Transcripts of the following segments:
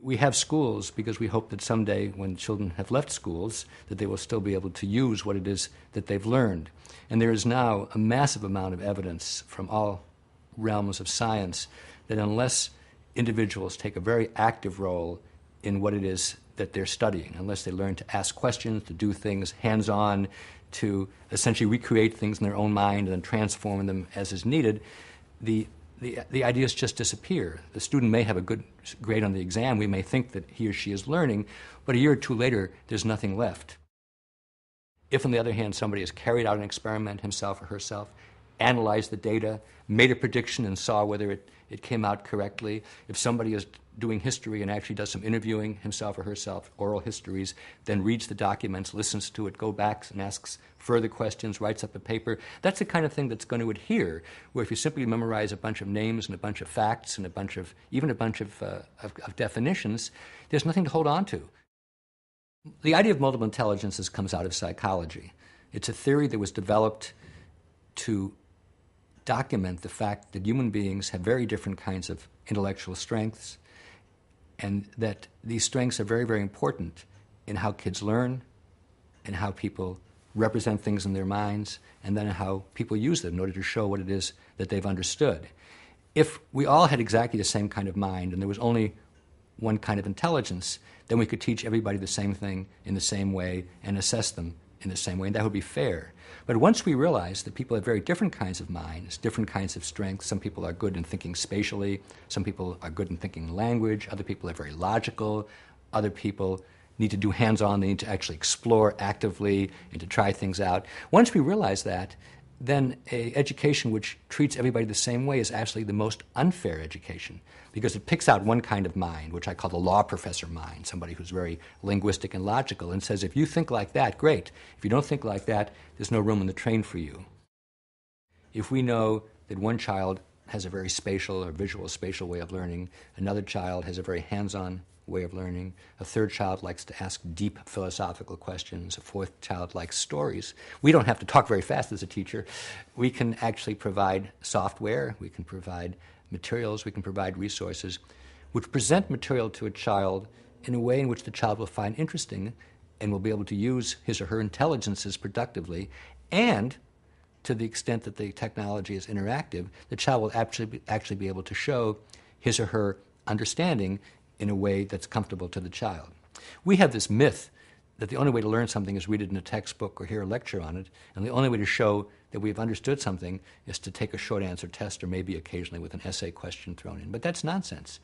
We have schools because we hope that someday when children have left schools that they will still be able to use what it is that they've learned. And there is now a massive amount of evidence from all realms of science that unless individuals take a very active role in what it is that they're studying, unless they learn to ask questions, to do things hands-on, to essentially recreate things in their own mind and then transform them as is needed, the ideas just disappear. The student may have a good grade on the exam. We may think that he or she is learning, but a year or two later, there's nothing left. If, on the other hand, somebody has carried out an experiment himself or herself, analyzed the data, made a prediction and saw whether it came out correctly, if somebody is doing history and actually does some interviewing himself or herself, oral histories, then reads the documents, listens to it, go back and asks further questions, writes up a paper, that's the kind of thing that's going to adhere, where if you simply memorize a bunch of names and a bunch of facts and even a bunch of definitions, there's nothing to hold on to. The idea of multiple intelligences comes out of psychology. It's a theory that was developed to document the fact that human beings have very different kinds of intellectual strengths, and that these strengths are very, very important in how kids learn, and how people represent things in their minds, and then how people use them in order to show what it is that they've understood. If we all had exactly the same kind of mind and there was only one kind of intelligence, then we could teach everybody the same thing in the same way and assess them in the same way, and that would be fair. But once we realize that people have very different kinds of minds, different kinds of strengths, some people are good in thinking spatially, some people are good in thinking language, other people are very logical, other people need to do hands-on, they need to actually explore actively and to try things out. Once we realize that, then an education which treats everybody the same way is actually the most unfair education, because it picks out one kind of mind, which I call the law professor mind, somebody who's very linguistic and logical, and says, if you think like that, great. If you don't think like that, there's no room on the train for you. If we know that one child has a very spatial or visual spatial way of learning, another child has a very hands-on way of learning, a third child likes to ask deep philosophical questions, a fourth child likes stories. We don't have to talk very fast as a teacher. We can actually provide software, we can provide materials, we can provide resources which present material to a child in a way in which the child will find interesting and will be able to use his or her intelligences productively, and to the extent that the technology is interactive, the child will actually be able to show his or her understanding in a way that's comfortable to the child. We have this myth that the only way to learn something is read it in a textbook or hear a lecture on it, and the only way to show that we've understood something is to take a short answer test or maybe occasionally with an essay question thrown in. But that's nonsense.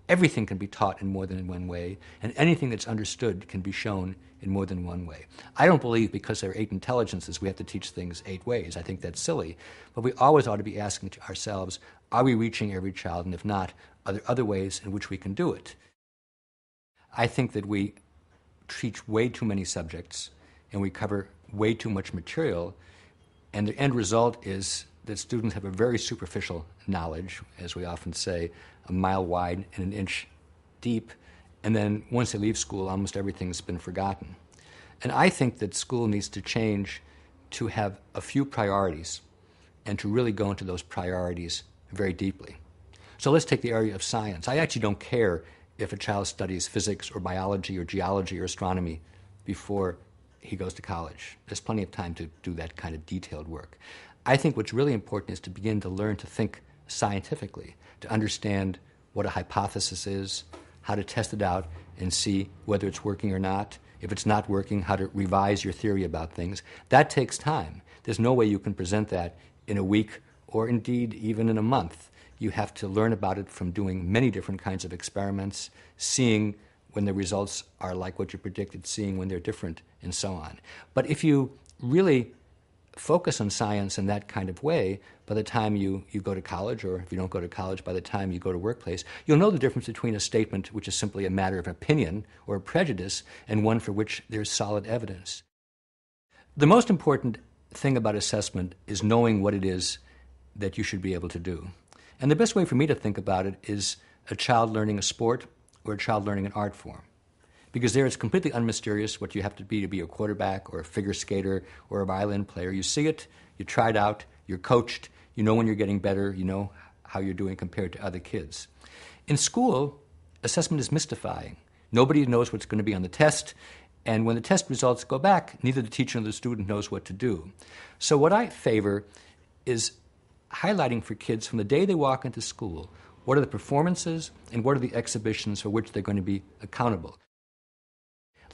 Everything can be taught in more than one way, and anything that's understood can be shown in more than one way. I don't believe because there are 8 intelligences we have to teach things 8 ways. I think that's silly. But we always ought to be asking ourselves, are we reaching every child? And if not, are there other ways in which we can do it? I think that we teach way too many subjects and we cover way too much material, and the end result is that students have a very superficial knowledge, as we often say, a mile wide and an inch deep, and then once they leave school, almost everything's been forgotten. And I think that school needs to change to have a few priorities and to really go into those priorities very deeply. So let's take the area of science. I actually don't care if a child studies physics or biology or geology or astronomy before he goes to college. There's plenty of time to do that kind of detailed work. I think what's really important is to begin to learn to think scientifically, to understand what a hypothesis is, how to test it out and see whether it's working or not. If it's not working, how to revise your theory about things. That takes time. There's no way you can present that in a week or indeed even in a month. You have to learn about it from doing many different kinds of experiments, seeing when the results are like what you predicted, seeing when they're different, and so on. But if you really focus on science in that kind of way, by the time you go to college, or if you don't go to college, by the time you go to workplace, you'll know the difference between a statement which is simply a matter of opinion or prejudice and one for which there's solid evidence. The most important thing about assessment is knowing what it is that you should be able to do. And the best way for me to think about it is a child learning a sport or a child learning an art form. Because there it's completely unmysterious what you have to be a quarterback or a figure skater or a violin player. You see it, you try it out, you're coached, you know when you're getting better, you know how you're doing compared to other kids. In school, assessment is mystifying. Nobody knows what's going to be on the test, and when the test results go back, neither the teacher nor the student knows what to do. So what I favor is highlighting for kids from the day they walk into school, what are the performances and what are the exhibitions for which they're going to be accountable.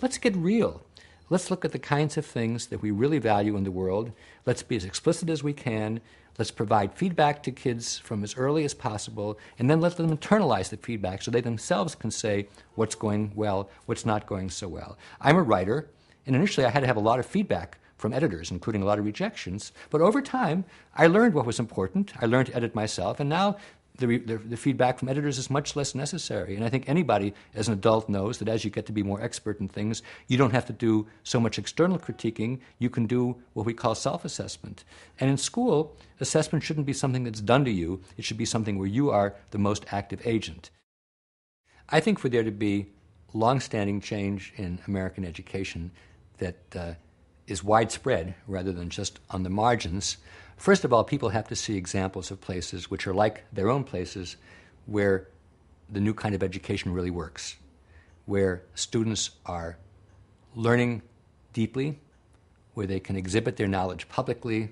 Let's get real. Let's look at the kinds of things that we really value in the world. Let's be as explicit as we can. Let's provide feedback to kids from as early as possible, and then let them internalize the feedback so they themselves can say what's going well, what's not going so well. I'm a writer, and initially I had to have a lot of feedback from editors, including a lot of rejections. But over time, I learned what was important. I learned to edit myself, and now the feedback from editors is much less necessary. And I think anybody as an adult knows that as you get to be more expert in things, you don't have to do so much external critiquing. You can do what we call self-assessment. And in school, assessment shouldn't be something that's done to you. It should be something where you are the most active agent. I think for there to be long-standing change in American education that is widespread rather than just on the margins, first of all, people have to see examples of places which are like their own places where the new kind of education really works, where students are learning deeply, where they can exhibit their knowledge publicly,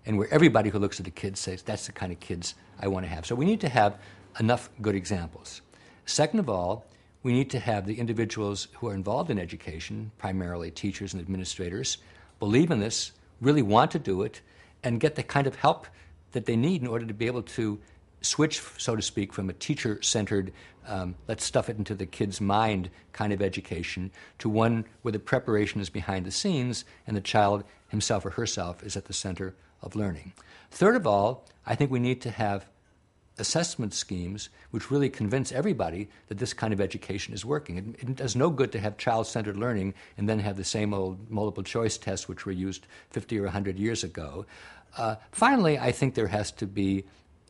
and where everybody who looks at the kids says, that's the kind of kids I want to have. So we need to have enough good examples. Second of all, we need to have the individuals who are involved in education, primarily teachers and administrators, believe in this, really want to do it, and get the kind of help that they need in order to be able to switch, so to speak, from a teacher-centered, let's stuff it into the kid's mind kind of education to one where the preparation is behind the scenes and the child himself or herself is at the center of learning. Third of all, I think we need to have assessment schemes which really convince everybody that this kind of education is working. It does no good to have child-centered learning and then have the same old multiple choice tests which were used 50 or 100 years ago. Finally, I think there has to be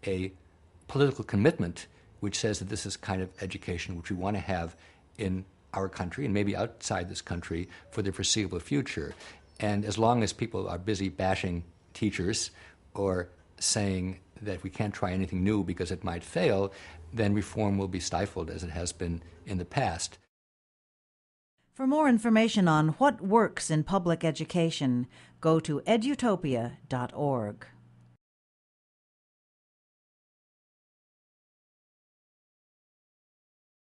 a political commitment which says that this is kind of education which we want to have in our country and maybe outside this country for the foreseeable future. And as long as people are busy bashing teachers or saying that we can't try anything new because it might fail, then reform will be stifled as it has been in the past. For more information on what works in public education, go to edutopia.org.